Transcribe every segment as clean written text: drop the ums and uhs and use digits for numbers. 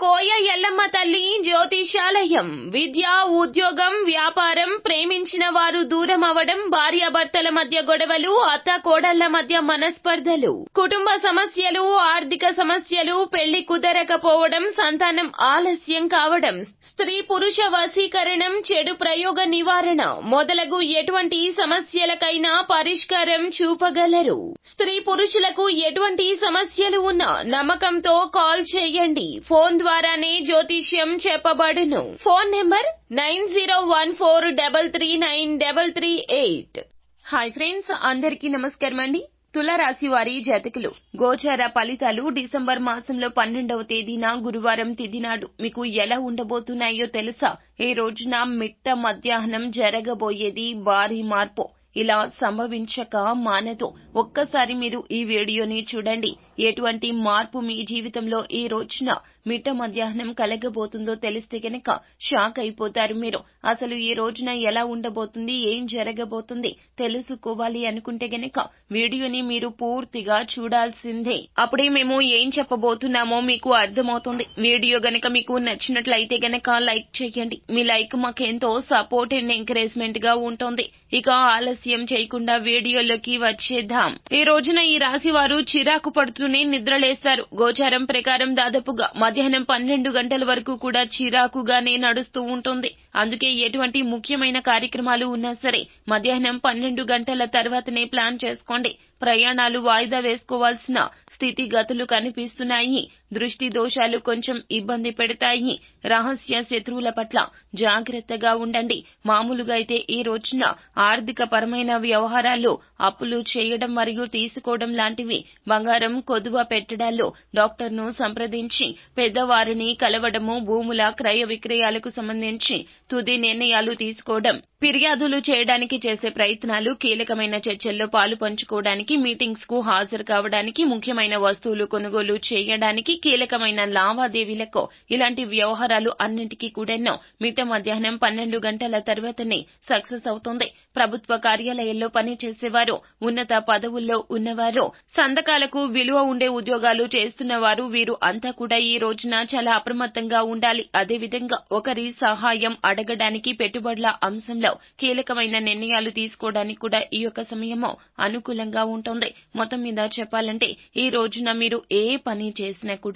కోయ ఎల్లమ్మ తల్లి జ్యోతిషాలయం. విద్య, ఉద్యోగం, వ్యాపారం, ప్రేమించిన వారు దూరం అవడం, భార్యాభర్తల మధ్య గొడవలు, అత్త కోడళ్ల మధ్య మనస్పర్ధలు, కుటుంబ సమస్యలు, ఆర్థిక సమస్యలు, పెళ్లి కుదరకపోవడం, సంతానం ఆలస్యం కావడం, స్త్రీ పురుష వశీకరణం, చెడు ప్రయోగ నివారణ మొదలగు ఎటువంటి సమస్యలకైనా పరిష్కారం చూపగలరు. స్త్రీ పురుషులకు ఎటువంటి సమస్యలు ఉన్నా నమ్మకంతో కాల్ చేయండి. ఫోన్ ద్వారానే జ్యోతిష్యం చెప్పబడును. Phone number 9014339338. హాయ్ ఫ్రెండ్స్, అందరికీ నమస్కారం అండి. తులారాశి వారి జాతకులు గోచార ఫలితాలు డిసెంబర్ మాసంలో 12వ తేదీన గురువారం తిథి నాడు మీకు ఎలా ఉండబోతున్నాయో తెలుసా? ఈ రోజున మిట్ట మధ్యాహ్నం జరగబోయేది భారీ మార్పు. ఇలా సంభవించక మానదు. ఒక్కసారి మీరు ఈ వీడియోని చూడండి. ఎటువంటి మార్పు మీ జీవితంలో ఈ రోజున మిట్ట మధ్యాహ్నం కలగబోతుందో తెలిస్తే గనక షాక్ అయిపోతారు మీరు. అసలు ఈ రోజున ఎలా ఉండబోతుంది, ఏం జరగబోతుంది తెలుసుకోవాలి అనుకుంటే గనక వీడియోని మీరు పూర్తిగా చూడాల్సిందే. అప్పుడే మేము ఏం చెప్పబోతున్నామో మీకు అర్థమవుతుంది. వీడియో గనక మీకు నచ్చినట్లయితే గనక లైక్ చేయండి. మీ లైక్ మాకెంతో సపోర్ట్ అండ్ ఎంకరేజ్మెంట్ గా ఉంటుంది. ఇక ఆలస్యం చేయకుండా వీడియోలోకి వచ్చేద్దాం. ఈ రోజున ఈ రాశి వారు చిరాకు పడుతూనే నిద్రలేస్తారు. గోచారం ప్రకారం దాదాపుగా మధ్యాహ్నం 12 గంటల వరకు కూడా చిరాకుగానే నడుస్తూ ఉంటుంది. అందుకే ఎటువంటి ముఖ్యమైన కార్యక్రమాలు ఉన్నా సరే మధ్యాహ్నం 12 గంటల తర్వాతనే ప్లాన్ చేసుకోండి. ప్రయాణాలు వాయిదా వేసుకోవాల్సిన స్థితిగతులు కనిపిస్తున్నాయి. దృష్టి దోషాలు కొంచెం ఇబ్బంది పెడతాయి. రహస్య శత్రువుల పట్ల జాగ్రత్తగా ఉండండి. మామూలుగా అయితే ఈ రోజున ఆర్థిక పరమైన వ్యవహారాలు, అప్పులు చేయడం మరియు తీసుకోవడం లాంటివి, బంగారం కొదువ పెట్టడాల్లో డాక్టర్ను సంప్రదించి పెద్దవారిని కలవడము, భూముల క్రయ విక్రయాలకు సంబంధించి తుది నిర్ణయాలు తీసుకోవడం, ఫిర్యాదులు చేయడానికి చేసే ప్రయత్నాలు, కీలకమైన చర్చల్లో పాలు పంచుకోవడానికి, మీటింగ్స్ కు హాజరు కావడానికి, ముఖ్యమైన వస్తువులు కొనుగోలు చేయడానికి, కీలకమైన లావాదేవీలకు, ఇలాంటి వ్యవహారాలు అన్నింటికీ కూడాను మిట్ట మధ్యాహ్నం 12 గంటల తర్వాతనే సక్సెస్ అవుతుంది. ప్రభుత్వ కార్యాలయాల్లో పనిచేసేవారు, ఉన్నత పదవుల్లో ఉన్నవారు, సంతకాలకు విలువ ఉండే ఉద్యోగాలు చేస్తున్నవారు, వీరు అంతా కూడా ఈ రోజున చాలా అప్రమత్తంగా ఉండాలి. అదేవిధంగా ఒకరి సహాయం అడగడానికి, పెట్టుబడుల అంశంలో కీలకమైన నిర్ణయాలు తీసుకోవడానికి కూడా ఈ యొక్క సమయము అనుకూలంగా ఉంటుంది. మొత్తం మీద చెప్పాలంటే ఈ రోజున మీరు ఏ పని చేసినా కూడా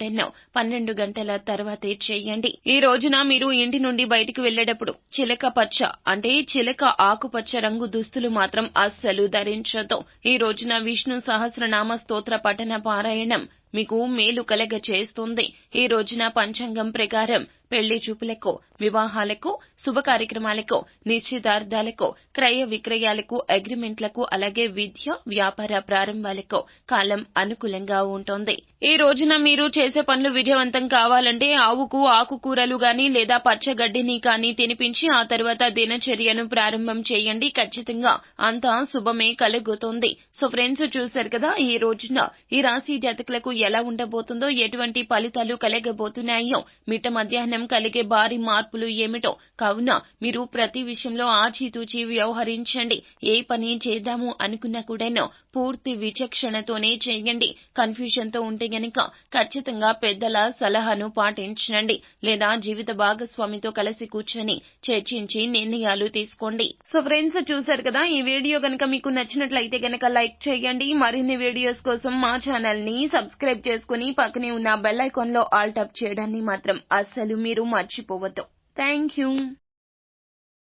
12 గంటల తర్వాతే చేయండి. ఈ రోజున మీరు ఇంటి నుండి బయటికి వెళ్లేటప్పుడు చిలక పచ్చ అంటే చిలక ఆకుపచ్చ రంగు దుస్తులు మాత్రం అస్సలు ధరించొద్దు. ఈ రోజున విష్ణు సహస్రనామ స్తోత్ర పఠన పారాయణం మీకు మేలు కలగ చేస్తుంది. ఈ రోజున పంచాంగం ప్రకారం పెళ్లి చూపులకు, వివాహాలకు, శుభ కార్యక్రమాలకు, నిశ్చితార్థాలకు, క్రయ విక్రయాలకు, అగ్రిమెంట్లకు, అలాగే విద్య, వ్యాపార ప్రారంభాలకు కాలం అనుకూలంగా ఉంటుంది. ఈ రోజున మీరు చేసే పనులు విజయవంతం కావాలంటే ఆవుకు ఆకుకూరలు గాని లేదా పచ్చగడ్డిని కానీ తినిపించి ఆ తర్వాత దినచర్యను ప్రారంభం చేయండి. ఖచ్చితంగా అంతా శుభమే కలుగుతుంది. సో ఫ్రెండ్స్, చూశారు కదా ఈ రోజున ఈ రాశి జాతకులకు ఎలా ఉండబోతుందో, ఎటువంటి ఫలితాలు కలగబోతున్నాయో, మిట్ట మధ్యాహ్నం కలిగే భారీ మార్పులు ఏమిటో. కావున మీరు ప్రతి విషయంలో ఆచితూచి వ్యవహరించండి. ఏ పని చేద్దాము అనుకున్నా కూడా పూర్తి విచక్షణతోనే చేయండి. కన్ఫ్యూజన్ తో ఉంటే గనక ఖచ్చితంగా పెద్దల సలహాను పాటించండి. లేదా జీవిత భాగస్వామితో కలిసి కూర్చొని చర్చించి నిర్ణయాలు తీసుకోండి. సో ఫ్రెండ్స్, చూశారు కదా ఈ వీడియో గనక మీకు నచ్చినట్లయితే గనక లైక్ చేయండి. మరిన్ని వీడియోస్ కోసం మా ఛానల్ ని సబ్స్క్రైబ్ చేసుకుని పక్కనే ఉన్న బెల్ ఐకాన్ లో ఆల్ టాప్ చేయడాన్ని మాత్రం అస్సలు మీరు మర్చిపోవద్దు. Thank you.